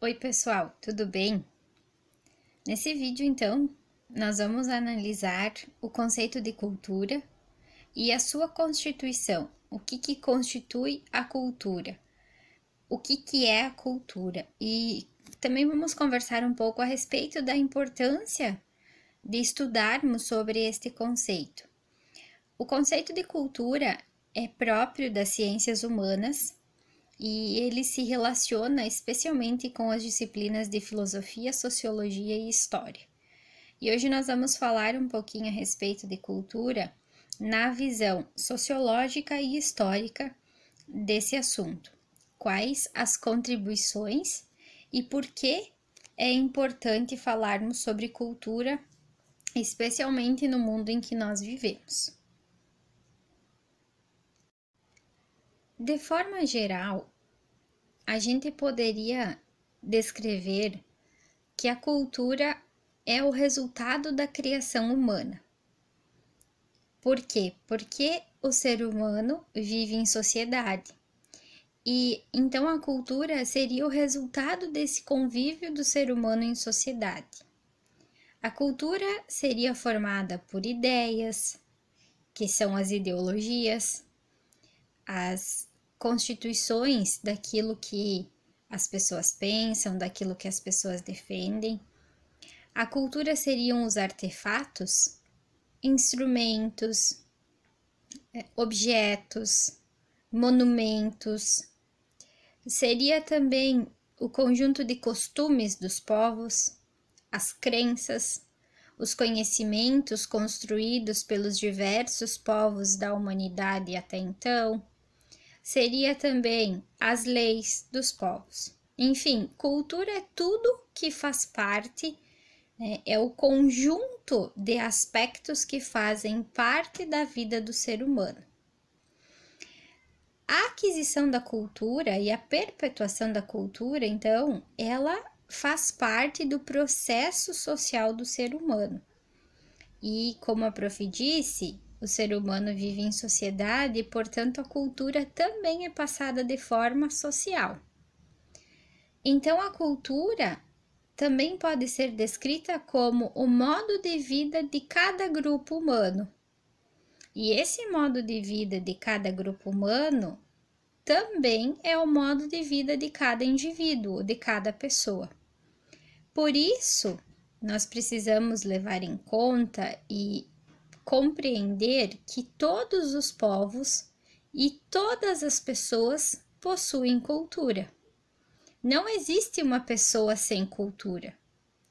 Oi pessoal, tudo bem? Nesse vídeo então, nós vamos analisar o conceito de cultura e a sua constituição. O que constitui a cultura? O que é a cultura? E também vamos conversar um pouco a respeito da importância de estudarmos sobre este conceito. O conceito de cultura é próprio das ciências humanas e ele se relaciona especialmente com as disciplinas de filosofia, sociologia e história. E hoje nós vamos falar um pouquinho a respeito de cultura na visão sociológica e histórica desse assunto. Quais as contribuições e por que é importante falarmos sobre cultura, especialmente no mundo em que nós vivemos. De forma geral, a gente poderia descrever que a cultura é o resultado da criação humana. Por quê? Porque o ser humano vive em sociedade. E então a cultura seria o resultado desse convívio do ser humano em sociedade. A cultura seria formada por ideias, que são as ideologias, as constituições daquilo que as pessoas pensam, daquilo que as pessoas defendem. A cultura seriam os artefatos, instrumentos, objetos, monumentos. Seria também o conjunto de costumes dos povos, as crenças, os conhecimentos construídos pelos diversos povos da humanidade até então. Seria também as leis dos povos. Enfim, cultura é tudo que faz parte, é o conjunto de aspectos que fazem parte da vida do ser humano. A aquisição da cultura e a perpetuação da cultura, então, ela faz parte do processo social do ser humano. E, como a prof disse, o ser humano vive em sociedade e, portanto, a cultura também é passada de forma social. Então, a cultura também pode ser descrita como o modo de vida de cada grupo humano. E esse modo de vida de cada grupo humano também é o modo de vida de cada indivíduo, de cada pessoa. Por isso, nós precisamos levar em conta e compreender que todos os povos e todas as pessoas possuem cultura. Não existe uma pessoa sem cultura.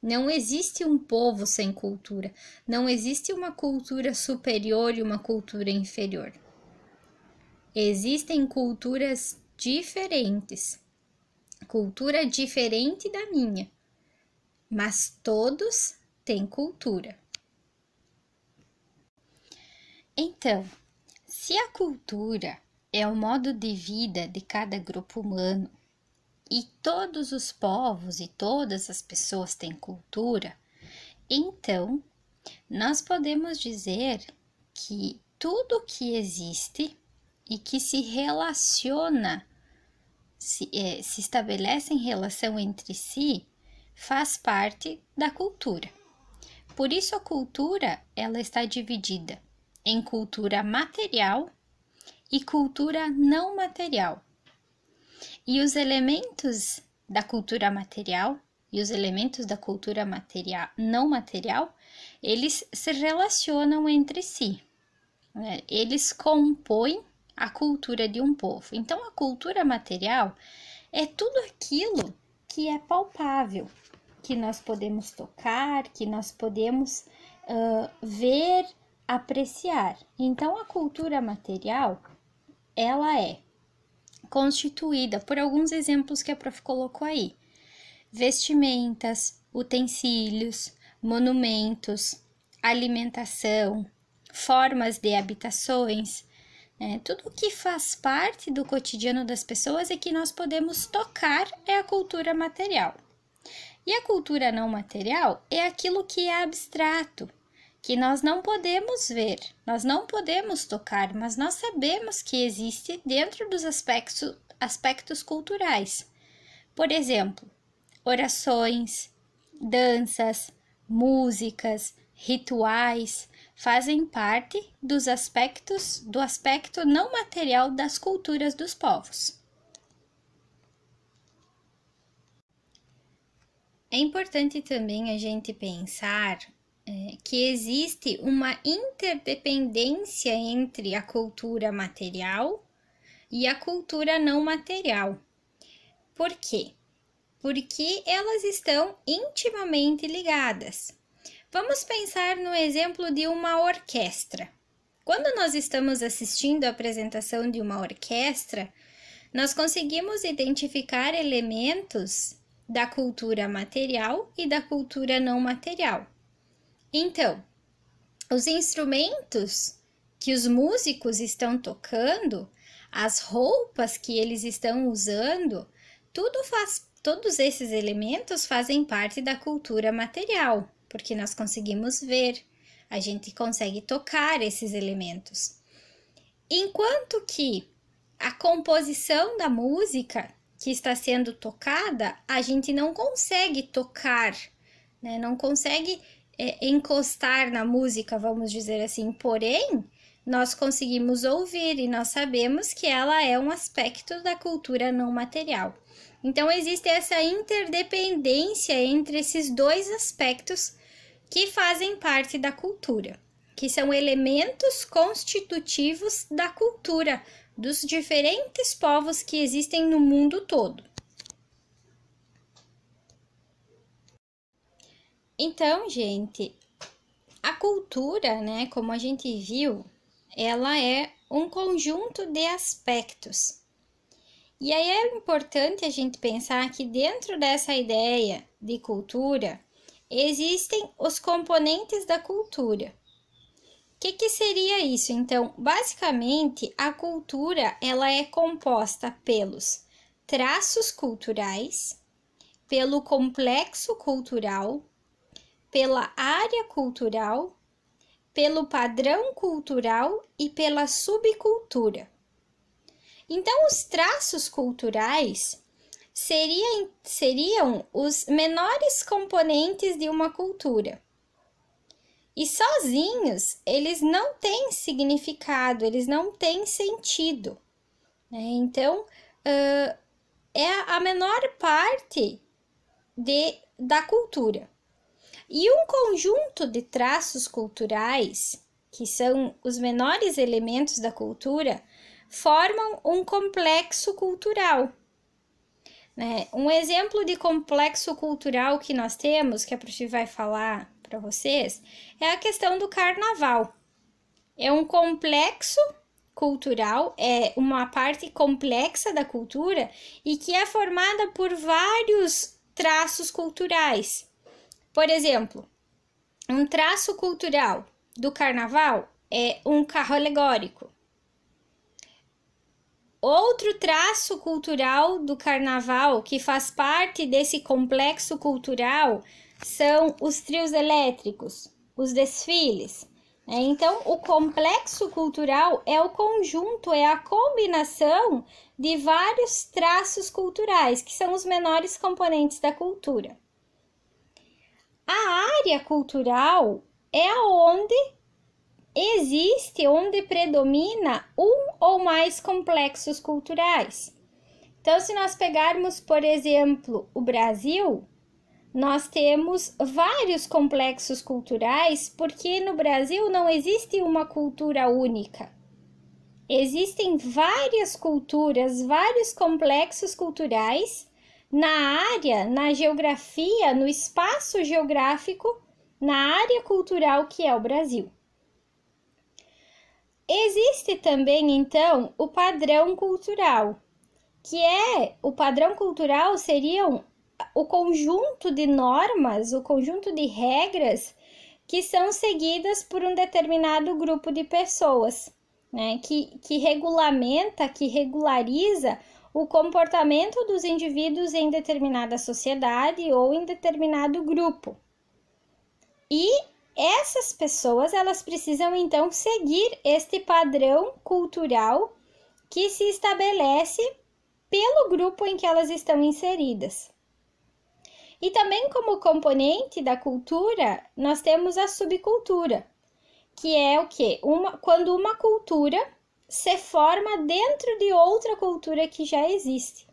Não existe um povo sem cultura. Não existe uma cultura superior e uma cultura inferior. Existem culturas diferentes. Cultura diferente da minha. Mas todos têm cultura. Então, se a cultura é o modo de vida de cada grupo humano e todos os povos e todas as pessoas têm cultura, então nós podemos dizer que tudo que existe e que se relaciona, se estabelece em relação entre si, faz parte da cultura. Por isso a cultura ela está dividida em cultura material e cultura não material. E os elementos da cultura material e os elementos da cultura material, não material, eles se relacionam entre si. Eles compõem a cultura de um povo. Então, a cultura material é tudo aquilo que é palpável, que nós podemos tocar, que nós podemos ver, apreciar. Então, a cultura material, ela é constituída por alguns exemplos que a prof colocou aí. Vestimentas, utensílios, monumentos, alimentação, formas de habitações, tudo que faz parte do cotidiano das pessoas e que nós podemos tocar é a cultura material. E a cultura não material é aquilo que é abstrato, que nós não podemos ver, nós não podemos tocar, mas nós sabemos que existe dentro dos aspectos culturais. Por exemplo, orações, danças, músicas, rituais fazem parte do aspecto não material das culturas dos povos. É importante também a gente pensar que existe uma interdependência entre a cultura material e a cultura não material. Por quê? Porque elas estão intimamente ligadas. Vamos pensar no exemplo de uma orquestra. Quando nós estamos assistindo a apresentação de uma orquestra, nós conseguimos identificar elementos da cultura material e da cultura não material. Então, os instrumentos que os músicos estão tocando, as roupas que eles estão usando, todos esses elementos fazem parte da cultura material, porque nós conseguimos ver, a gente consegue tocar esses elementos. Enquanto que a composição da música que está sendo tocada, a gente não consegue tocar, né? Não consegue encostar na música, vamos dizer assim, porém, nós conseguimos ouvir e nós sabemos que ela é um aspecto da cultura não material. Então, existe essa interdependência entre esses dois aspectos que fazem parte da cultura, que são elementos constitutivos da cultura dos diferentes povos que existem no mundo todo. Então, gente, a cultura, né, como a gente viu, ela é um conjunto de aspectos. E aí é importante a gente pensar que dentro dessa ideia de cultura, existem os componentes da cultura. O que seria isso? Então, basicamente, a cultura ela é composta pelos traços culturais, pelo complexo cultural, pela área cultural, pelo padrão cultural e pela subcultura. Então, os traços culturais seriam os menores componentes de uma cultura. E sozinhos, eles não têm significado, eles não têm sentido, né? Então, é a menor parte da cultura. E um conjunto de traços culturais, que são os menores elementos da cultura, formam um complexo cultural, né? Um exemplo de complexo cultural que nós temos, que a Prof vai falar para vocês, é a questão do carnaval. É um complexo cultural, é uma parte complexa da cultura e que é formada por vários traços culturais. Por exemplo, um traço cultural do carnaval é um carro alegórico. Outro traço cultural do carnaval que faz parte desse complexo cultural são os trios elétricos, os desfiles. Então, o complexo cultural é o conjunto, é a combinação de vários traços culturais, que são os menores componentes da cultura. A área cultural é onde predomina um ou mais complexos culturais. Então, se nós pegarmos, por exemplo, o Brasil, nós temos vários complexos culturais, porque no Brasil não existe uma cultura única. Existem várias culturas, vários complexos culturais na área, na geografia, no espaço geográfico, na área cultural que é o Brasil. Existe também, então, o padrão cultural, o padrão cultural seriam o conjunto de normas, o conjunto de regras que são seguidas por um determinado grupo de pessoas, né? Que regulamenta, que regulariza o comportamento dos indivíduos em determinada sociedade ou em determinado grupo. E essas pessoas, elas precisam então seguir este padrão cultural que se estabelece pelo grupo em que elas estão inseridas. E também como componente da cultura, nós temos a subcultura, que é o quê? Quando uma cultura se forma dentro de outra cultura que já existe,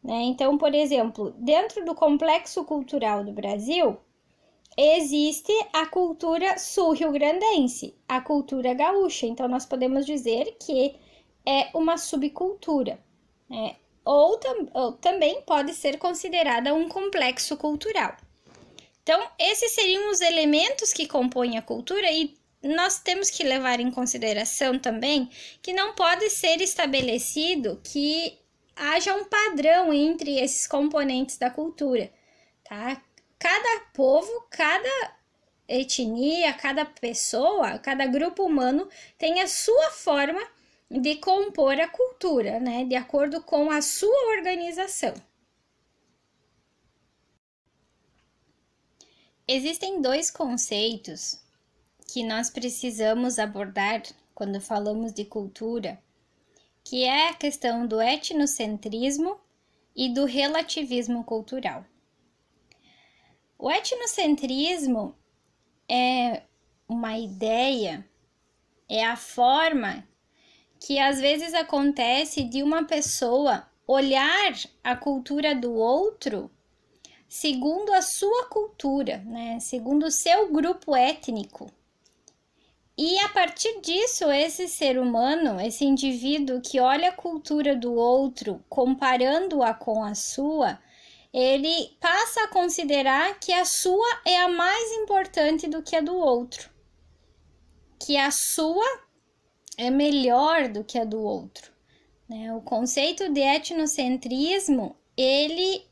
né? Então, por exemplo, dentro do complexo cultural do Brasil, existe a cultura sul-rio-grandense, a cultura gaúcha. Então, nós podemos dizer que é uma subcultura, né? Ou também pode ser considerada um complexo cultural. Então, esses seriam os elementos que compõem a cultura e nós temos que levar em consideração também que não pode ser estabelecido que haja um padrão entre esses componentes da cultura, tá? Cada povo, cada etnia, cada pessoa, cada grupo humano tem a sua forma de compor a cultura, né? De acordo com a sua organização. Existem dois conceitos que nós precisamos abordar quando falamos de cultura, que é a questão do etnocentrismo e do relativismo cultural. O etnocentrismo é uma ideia, é a forma que às vezes acontece de uma pessoa olhar a cultura do outro segundo a sua cultura, né? Segundo o seu grupo étnico. E a partir disso, esse ser humano, esse indivíduo que olha a cultura do outro, comparando-a com a sua, ele passa a considerar que a sua é a mais importante do que a do outro, que a sua é melhor do que a do outro, né? O conceito de etnocentrismo, ele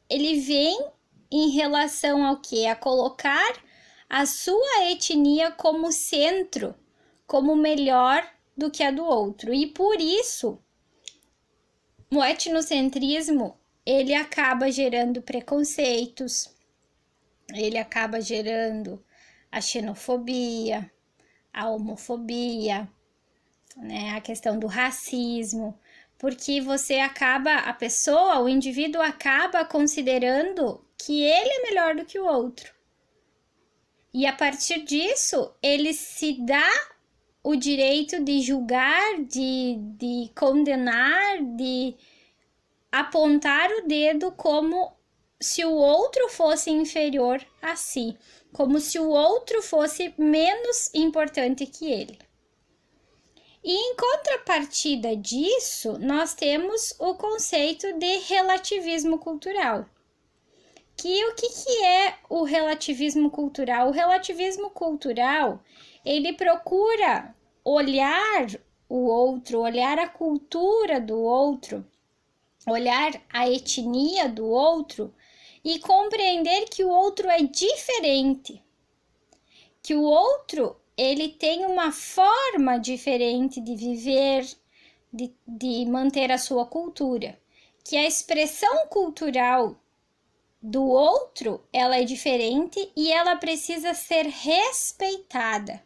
vem em relação ao quê? A colocar a sua etnia como centro, como melhor do que a do outro. E por isso, o etnocentrismo, ele acaba gerando preconceitos, ele acaba gerando a xenofobia, a homofobia, né? A questão do racismo, porque a pessoa, o indivíduo acaba considerando que ele é melhor do que o outro. E a partir disso, ele se dá o direito de julgar, de condenar, de apontar o dedo como se o outro fosse inferior a si, como se o outro fosse menos importante que ele. E em contrapartida disso, nós temos o conceito de relativismo cultural. O que é o relativismo cultural? O relativismo cultural, ele procura olhar o outro, olhar a cultura do outro, olhar a etnia do outro e compreender que o outro é diferente, que o outro ele tem uma forma diferente de viver, de manter a sua cultura, que a expressão cultural do outro, ela é diferente e ela precisa ser respeitada.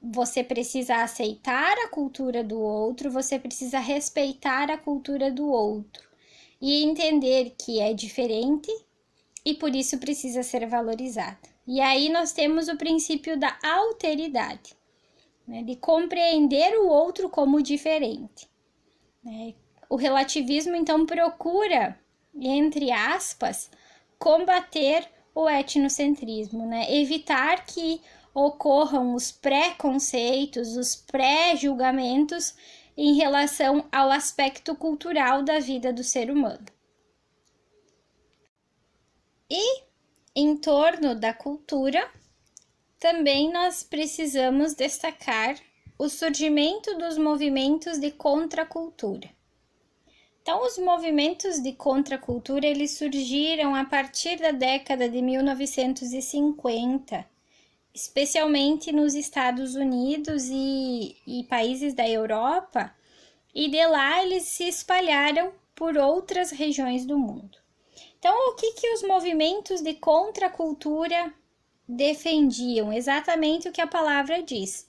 Você precisa aceitar a cultura do outro, você precisa respeitar a cultura do outro e entender que é diferente e por isso precisa ser valorizada. E aí nós temos o princípio da alteridade, né, de compreender o outro como diferente, né? O relativismo, então, procura, entre aspas, combater o etnocentrismo, né? Evitar que ocorram os preconceitos, os pré-julgamentos em relação ao aspecto cultural da vida do ser humano. E em torno da cultura, também nós precisamos destacar o surgimento dos movimentos de contracultura. Então, os movimentos de contracultura, eles surgiram a partir da década de 1950, especialmente nos Estados Unidos e países da Europa, e de lá eles se espalharam por outras regiões do mundo. Então, o que os movimentos de contracultura defendiam? Exatamente o que a palavra diz.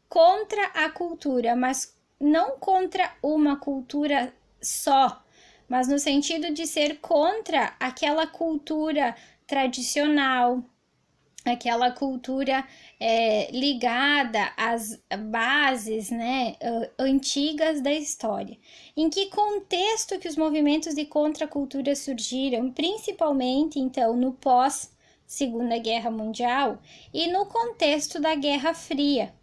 Contra a cultura, mas não contra uma cultura só, mas no sentido de ser contra aquela cultura tradicional, aquela cultura ligada às bases, né, antigas da história. Em que contexto que os movimentos de contracultura surgiram? Principalmente, então, no pós-Segunda Guerra Mundial e no contexto da Guerra Fria.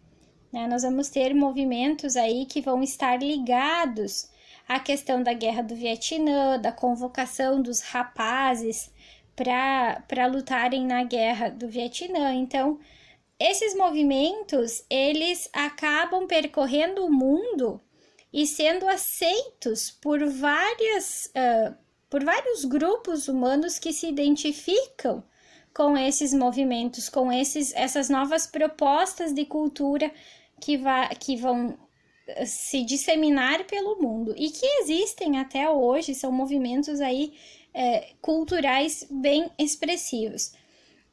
Né? Nós vamos ter movimentos aí que vão estar ligados à questão da Guerra do Vietnã, da convocação dos rapazes para lutarem na Guerra do Vietnã. Então, esses movimentos, eles acabam percorrendo o mundo e sendo aceitos por vários grupos humanos que se identificam com esses movimentos, com essas novas propostas de cultura que vão se disseminar pelo mundo e que existem até hoje, são movimentos aí culturais bem expressivos.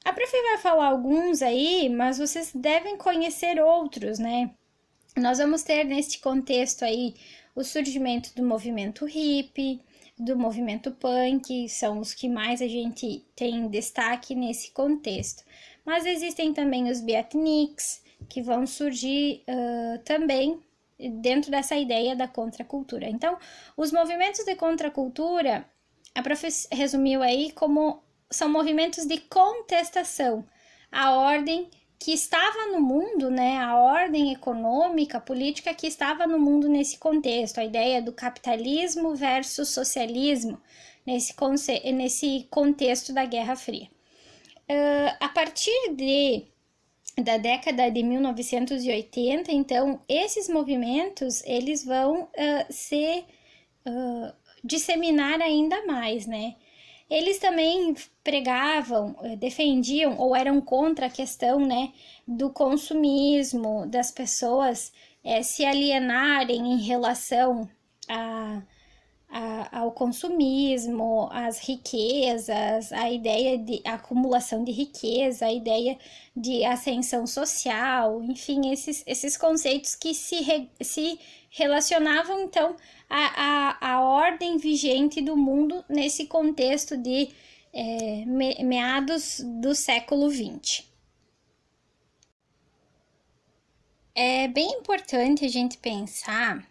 A prof vai falar alguns aí, mas vocês devem conhecer outros, né? Nós vamos ter neste contexto aí o surgimento do movimento hippie, do movimento punk, são os que mais a gente tem destaque nesse contexto. Mas existem também os beatniks, que vão surgir também dentro dessa ideia da contracultura. Então, os movimentos de contracultura, a prof resumiu aí como são movimentos de contestação à ordem que estava no mundo, né, a ordem econômica, política que estava no mundo nesse contexto, a ideia do capitalismo versus socialismo, nesse contexto da Guerra Fria. A partir da década de 1980, então, esses movimentos, eles vão se disseminar ainda mais, né? Eles também pregavam, defendiam ou eram contra a questão, né, do consumismo, das pessoas se alienarem em relação ao consumismo, às riquezas, a ideia de acumulação de riqueza, a ideia de ascensão social, enfim, esses conceitos que se relacionavam, então, a ordem vigente do mundo nesse contexto de meados do século XX. É bem importante a gente pensar,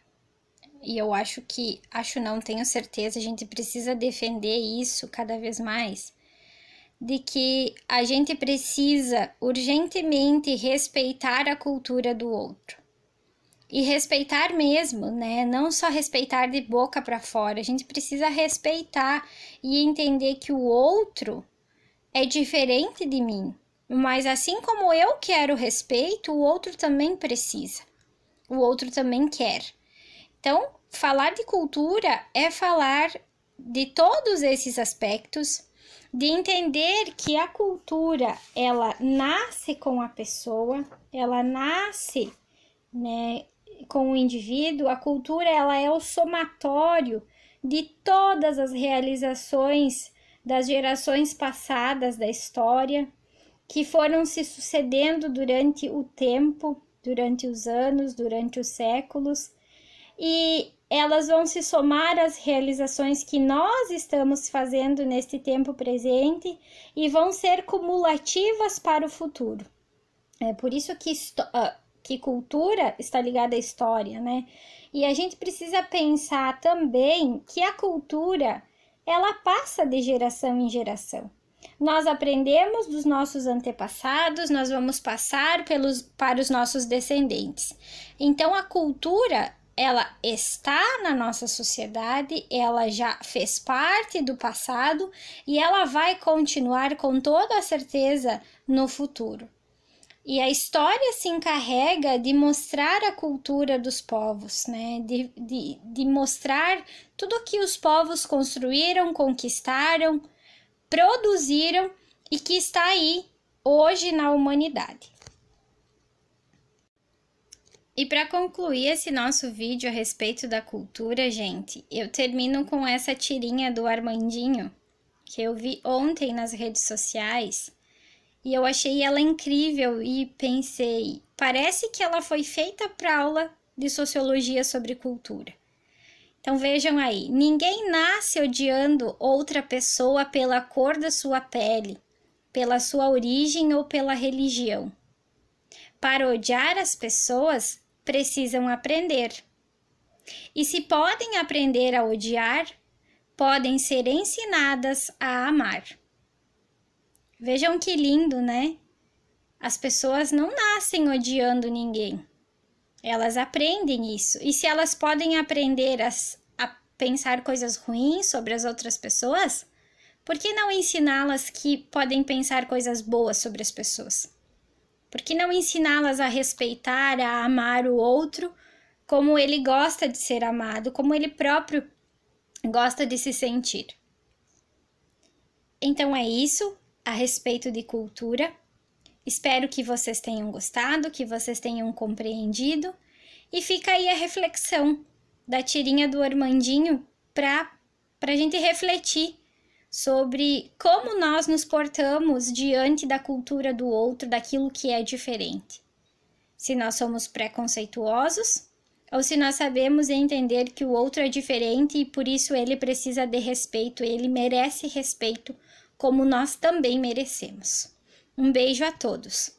e eu tenho certeza, a gente precisa defender isso cada vez mais, de que a gente precisa urgentemente respeitar a cultura do outro. E respeitar mesmo, né? Não só respeitar de boca para fora, a gente precisa respeitar e entender que o outro é diferente de mim. Mas assim como eu quero respeito, o outro também precisa. O outro também quer. Então, falar de cultura é falar de todos esses aspectos, de entender que a cultura, ela nasce com a pessoa, ela nasce, né, com o indivíduo. A cultura, ela é o somatório de todas as realizações das gerações passadas da história, que foram se sucedendo durante o tempo, durante os anos, durante os séculos, e elas vão se somar às realizações que nós estamos fazendo neste tempo presente e vão ser cumulativas para o futuro. É por isso que cultura está ligada à história, né? E a gente precisa pensar também que a cultura, ela passa de geração em geração. Nós aprendemos dos nossos antepassados, nós vamos passar para os nossos descendentes. Então, a cultura, ela está na nossa sociedade, ela já fez parte do passado e ela vai continuar com toda a certeza no futuro. E a história se encarrega de mostrar a cultura dos povos, né? De mostrar tudo que os povos construíram, conquistaram, produziram e que está aí hoje na humanidade. E para concluir esse nosso vídeo a respeito da cultura, gente, eu termino com essa tirinha do Armandinho, que eu vi ontem nas redes sociais, e eu achei ela incrível e pensei, parece que ela foi feita para aula de sociologia sobre cultura. Então vejam aí, ninguém nasce odiando outra pessoa pela cor da sua pele, pela sua origem ou pela religião. Para odiar as pessoas, precisam aprender. E se podem aprender a odiar, podem ser ensinadas a amar. Vejam que lindo, né? As pessoas não nascem odiando ninguém. Elas aprendem isso. E se elas podem aprender a pensar coisas ruins sobre as outras pessoas, por que não ensiná-las que podem pensar coisas boas sobre as pessoas? Por que não ensiná-las a respeitar, a amar o outro como ele gosta de ser amado, como ele próprio gosta de se sentir? Então é isso a respeito de cultura. Espero que vocês tenham gostado, que vocês tenham compreendido. E fica aí a reflexão da tirinha do Armandinho para a gente refletir sobre como nós nos portamos diante da cultura do outro, daquilo que é diferente. Se nós somos preconceituosos ou se nós sabemos entender que o outro é diferente e por isso ele precisa de respeito, ele merece respeito como nós também merecemos. Um beijo a todos!